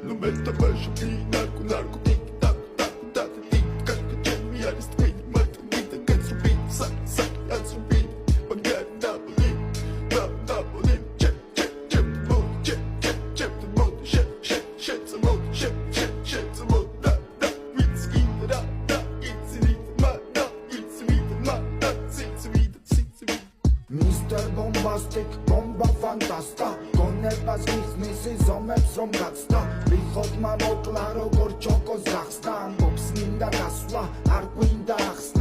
No meta baixo que narco narco tic tac tac tac tic tac que me ares twin mata vida que subir sac sac as subir bagat double double check check check mode check check check the mode shit shit shit the mode shit shit shit the mode da da it's in da da it's in ma da it's in ma da it's in Mr. Bombastic, bomba fantasta გონებას გიხსნის ზომებს რომ გაცდა ვიხოთ მამოკლა როგორ ჩოკოს გახსნა ამბობს მინდა გასვლა არ გვინდა ახსნა